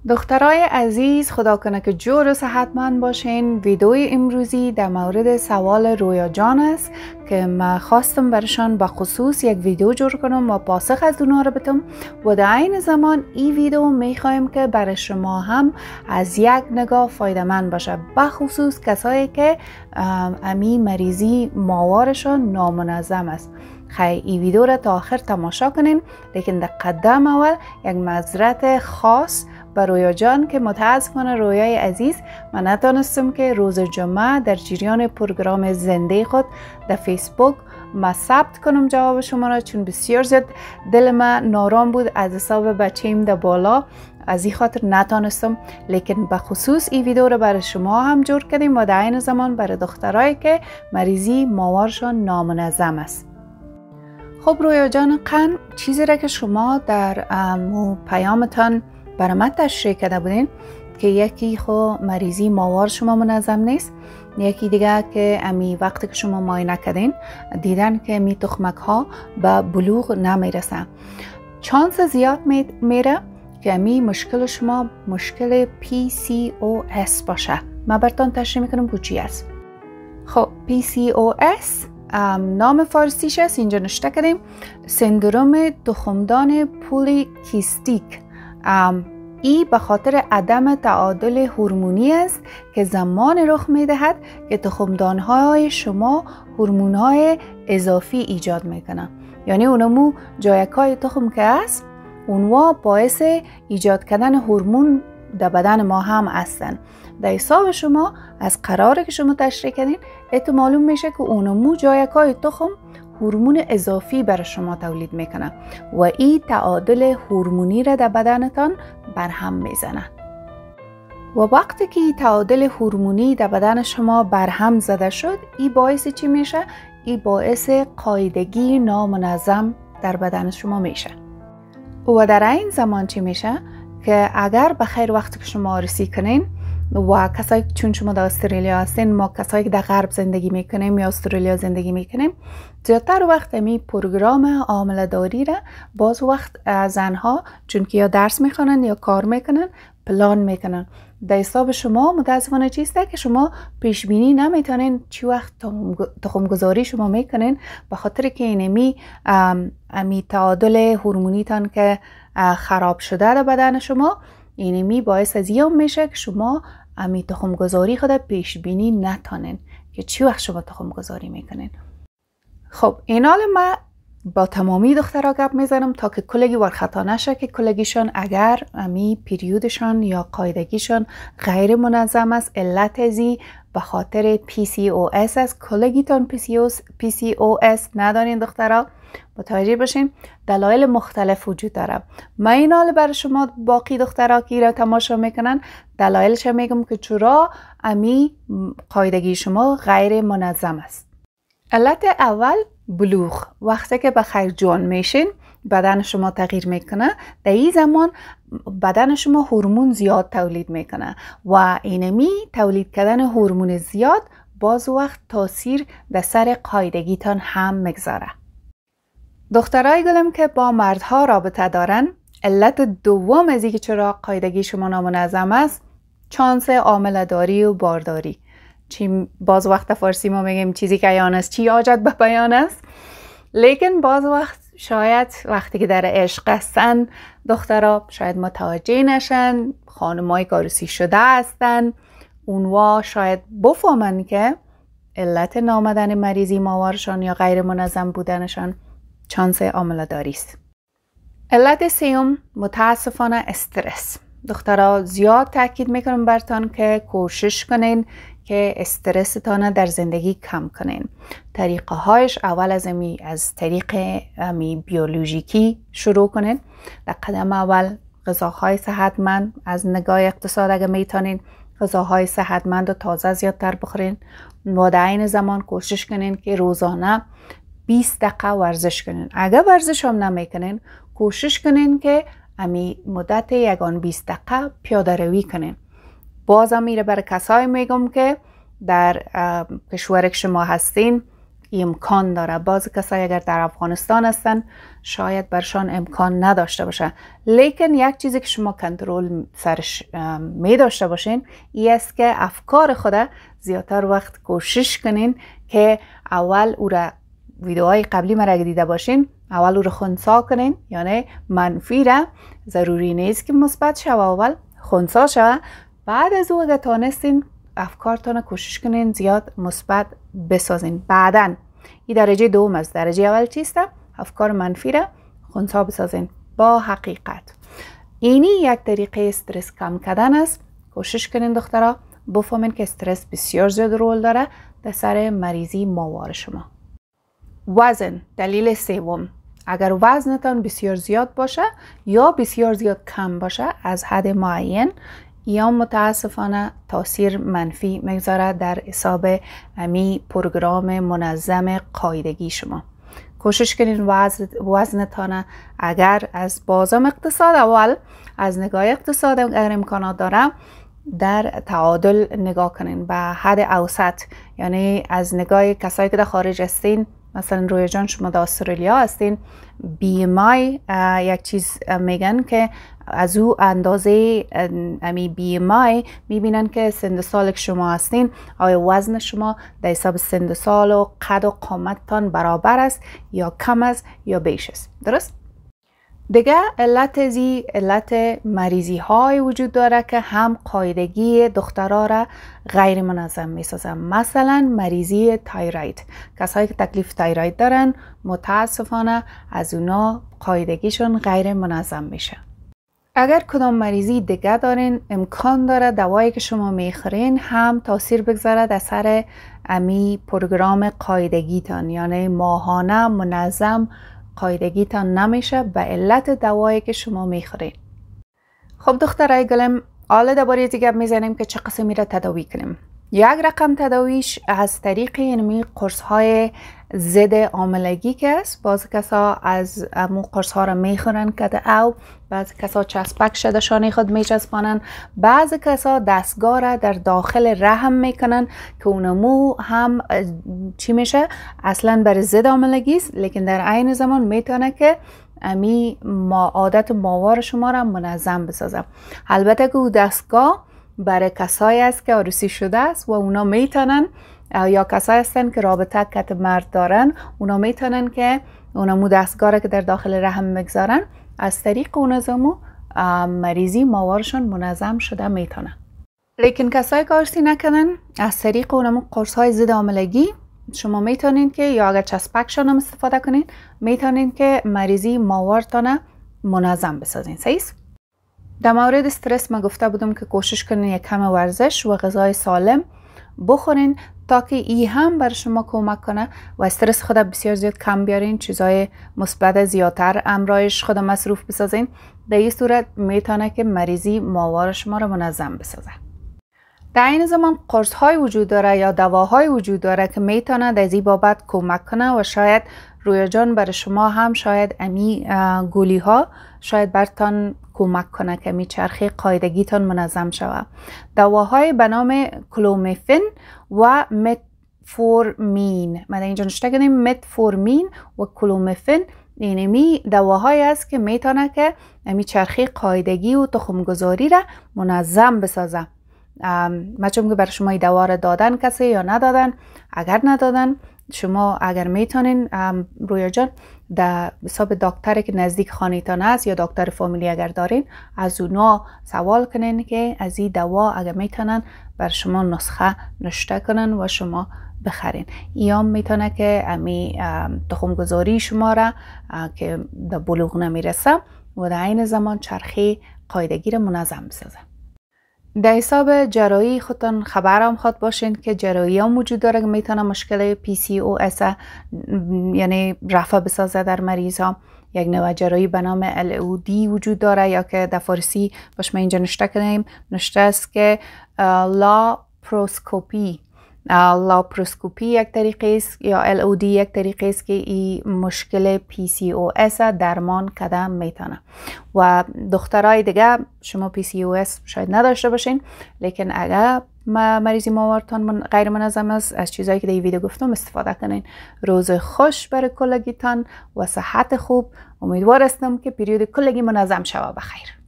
دخترای عزیز، خدا کنه که جور و صحتمند باشین. ویدیوی امروزی در مورد سوال رویا جان است که من خواستم برشان به خصوص یک ویدیو جور کنم و پاسخ از اونها رو بدم و در این زمان این ویدیو میخوایم که برای شما هم از یک نگاه فایده مند باشه، به خصوص کسایی که امی مریضی ماوارشان نامنظم است. خیلی این ویدیو را تا آخر تماشا کنین، لیکن در قدم اول یک معذرت خاص به رویا جان که متاسفانه رویای عزیز من نتونستم که روز جمعه در جریان پروگرام زنده خود در فیسبوک ما ثبت کنم جواب شما را، چون بسیار زیاد دل من نارام بود از حساب بچه‌ام در بالا، از این خاطر نتونستم. لیکن به خصوص این ویدیو را برای شما هم جور کردیم و در این زمان برای دخترایی که مریضی ماوارشان نامنظم است. خب رویا جان قن، چیزی را که شما در پیامتان برای من تشریح کرده بودین که یکی خو مریضی ماوار شما منظم نیست، یکی دیگه که امی وقتی که شما معاینه کردین دیدن که می تخمک ها به بلوغ نمیرسن. چانس زیاد میره که امی مشکل شما مشکل PCOS باشه. من براتون تشریح میکنم که چی است. خب PCOS نام فارسیش است، اینجا نشته کردیم سندروم تخمدان پولیکیستیک. ای به خاطر عدم تعادل هورمونی است که زمان رخ می دهد که تخمدان‌های شما هورمون‌های اضافی ایجاد میکنن. یعنی اونمو جایکای تخم که است اونوا باعث ایجاد کردن هورمون در بدن ما هم هستن. در حساب شما از قراره که شما تشریح کردین اتو معلوم میشه که اونمو جایکای تخم هورمون اضافی برای شما تولید میکنه و این تعادل هورمونی را در بدنتان برهم میزنه. و وقتی که این تعادل هورمونی در بدن شما برهم زده شد، این باعث چی میشه؟ این باعث قاعدگی نامنظم در بدن شما میشه. و در این زمان چی میشه؟ که اگر بخیر وقتی که شما آرسی کنین و کسایی چون شما در استرالیا هستین، ما کسایی که در غرب زندگی میکنیم یا استرالیا زندگی میکنیم، زیادتر وقت می پروگرام حامله داری را باز وقت زنها چون که یا درس میخوانن یا کار میکنن پلان میکنن. در حساب شما متاسفانه چیسته که شما پیش بینی نمیتونین چی وقت تخم گذاری شما میکنین، به خاطر که اینمی تعادل هورمونیتان که خراب شده در بدن شما، اینمی باعث از این میشه که شما امی تخم گذاری خود پیش بینی نتونین که چی وقت شما تخم گذاری میکنین. خب این حال ما با تمامی دخترها گپ میزنم تا که کلگی ورخطا نشه که کلگیشان اگر امی پیریودشان یا قاعدگیشان غیر منظم است، علت ازی به خاطر PCOS است. کلگیتان PCOS ندارین دخترها، متوجه باشین دلایل مختلف وجود داره. من این حال برای شما باقی دخترها که را تماشا میکنن دلایلش میگم که چرا امی قاعدگی شما غیر منظم است. علت اول بلوغ. وقتی که بخیر جوان میشین بدن شما تغییر میکنه، در این زمان بدن شما هورمون زیاد تولید میکنه و اینمی تولید کردن هورمون زیاد باز وقت تاثیر در سر قاعدگیتان هم میگذاره. دخترای گلم که با مردها رابطه دارن، علت دوم از اینکه چرا قاعدگی شما نامنظم است چانس حامله داری و بارداری. چی باز وقت فارسی ما میگیم چیزی که عیان است چی حاجت به بیان است، لیکن باز وقت شاید وقتی که در عشق هستن دخترها شاید متوجه نشن، خانمای عروسی شده هستن، اونوا شاید بفهمن که علت نامدن مریضی ماوارشان یا غیر منظم بودنشان چانس حامله داری است. علت سوم متاسفانه استرس. دخترها زیاد تاکید میکنم برتان که کوشش کنین که استرستان در زندگی کم کنین. طریقه هایش اول از طریق بیولوژیکی شروع کنین. در قدم اول غذاهای صحتمند، از نگاه اقتصاد اگه میتونین غذاهای صحتمند و تازه زیادتر بخورین و در این زمان کوشش کنین که روزانه 20 دقیقه ورزش کنین. اگر ورزش هم نمیکنین کوشش کنین که مدت یگان 20 دقیقه پیاده روی کنین. بازم میره برای کسایی میگم که در کشور که شما هستین امکان داره. بعضی کسایی اگر در افغانستان هستن شاید برشان امکان نداشته باشه، لیکن یک چیزی که شما کنترل سرش می داشته باشین این است که افکار خود زیادتر وقت کوشش کنین که اول او را ویدیوهای قبلی مرا دیده باشین اول او را خنثی کنین، یعنی منفی را ضروری نیست که مثبت شوه، اول خنثی شوه، بعد از او اگر تانستین افکارتان کوشش کنین زیاد مثبت بسازین. بعدن این درجه دوم است. درجه اول چیست؟ افکار منفی را خنثی بسازین با حقیقت. اینی یک طریقه استرس کم کردن است. کوشش کنین دخترها بفهمین که استرس بسیار زیاد رول داره در سر مریضی ماوار شما. وزن، دلیل سوم، اگر وزنتان بسیار زیاد باشه یا بسیار زیاد کم باشه از حد معین، یا متاسفانه تاثیر منفی میگذاره در حساب امی پروگرام منظم قاعدگی شما. کوشش کنین وزنتان اگر از بازم اقتصاد اول از نگاه اقتصاد اگر امکانات داره در تعادل نگاه کنین به حد اوسط، یعنی از نگاه کسایی که در خارج هستین، مثلا رویا جان شما در استرالیا هستین، BMI یک چیز میگن که از او اندازه امی BMI میبینن که سن سال که شما هستین آیا وزن شما در حساب سن سال و قد و قامتتان برابر است یا کم است یا بیش است. درست؟ دیگه علت مریضی های وجود داره که هم قاعدگی دخترها را غیر منظم می سازن. مثلا مریضی تایروید، کسایی که تکلیف تایروید دارن متاسفانه از اونا قاعدگیشون غیر منظم میشه. اگر کدام مریضی دیگه دارین امکان داره دوایی که شما میخورین هم تاثیر بگذاره در سر امی پروگرام قاعدگیتان، یعنی ماهانه منظم قاعدگیتان نمیشه به علت دوایی که شما میخورین. خب دخترای گلم، حالا درباره دیگه میزنیم که چه قسمی را تداوی کنیم. یک رقم تداویش از طریق اینمی قرص های ضد آملگی که است. بعضی کسا از امو قرص ها را میخورن که او بعضی کسا چسبک شدشانی خود میچسبانن، بعضی کسا دستگاه را در داخل رحم میکنن که اونمو هم چی میشه اصلا بر ضد آملگی است، لیکن در عین زمان میتونه که امی عادت ماوار شما را منظم بسازه. البته که او دستگاه برای کسایی است که عروسی شده است و اونا میتونن، یا کسایی هستن که رابطه کت مرد دارن، اونا میتونن که اونمو دستگاه را که در داخل رحم میگذارن از طریق اونمو مریضی ماوارشون منظم شده میتونن. لیکن کسایی که عروسی نکنن از طریق اونمو قرص های ضد آملگی شما میتونین که یا اگر چسبکشان هم استفاده کنین میتونین که مریضی ماوارتان منظم بسازین. صحیح؟ در مورد استرس ما گفته بودم که کوشش کنین یک کم ورزش و غذای سالم بخورین تا که ای هم بر شما کمک کنه و استرس خود بسیار زیاد کم بیارین، چیزای مثبت زیادتر امرایش خود مصروف بسازین. در این صورت میتونه که مریضی ماوار شما رو منظم بسازه. در این زمان قرص های وجود داره یا دواهای وجود داره که میتونه در این بابت کمک کنه و شاید رویا جان برای شما هم شاید امی گولی ها شاید برتان کمک کنه که می چرخه قاعدگیتان منظم شود. دواهای به نام کلومفین و متفورمین، من اینجا نشته کردیم متفورمین و کلومفین، اینمی دواهایی است که میتونه که امی چرخه قاعدگی و تخمگذاری را منظم بسازه. مچم که برای شما این دوا را دادن کسی یا ندادن؟ اگر ندادن شما اگر میتونین رویا جان در حساب دکتری که نزدیک خانه‌تان است یا دکتر فامیلی اگر دارین از اونا سوال کنین که از این دوا اگر میتونن بر شما نسخه نوشته کنن و شما بخرین. ایام میتونه که امی تخمگذاری شما را که در بلوغ نمیرسه و در این زمان چرخه قاعدگی را منظم بسازه. در حساب جراحی خودتان خبرم خواد باشین که جراحی هم وجود داره که میتونه مشکل PCOS یعنی رفع بسازه در مریض ها. یک نوع جراحی به نام LOD وجود داره یا که در فارسی باش ما اینجا نشته کنیم نشته است که لاپروسکوپی یک طریقه است یا LOD یک طریقه است که این مشکل PCOS درمان کردن میتونه. و دخترای دیگه شما PCOS شاید نداشته باشین، لیکن اگر مریضی ماورتان غیر منظم است، از چیزایی که در این ویدیو گفتم استفاده کنین. روز خوش برای کلگیتان و صحت خوب. امیدوار هستم که پریود کلگی منظم شود. بخیر.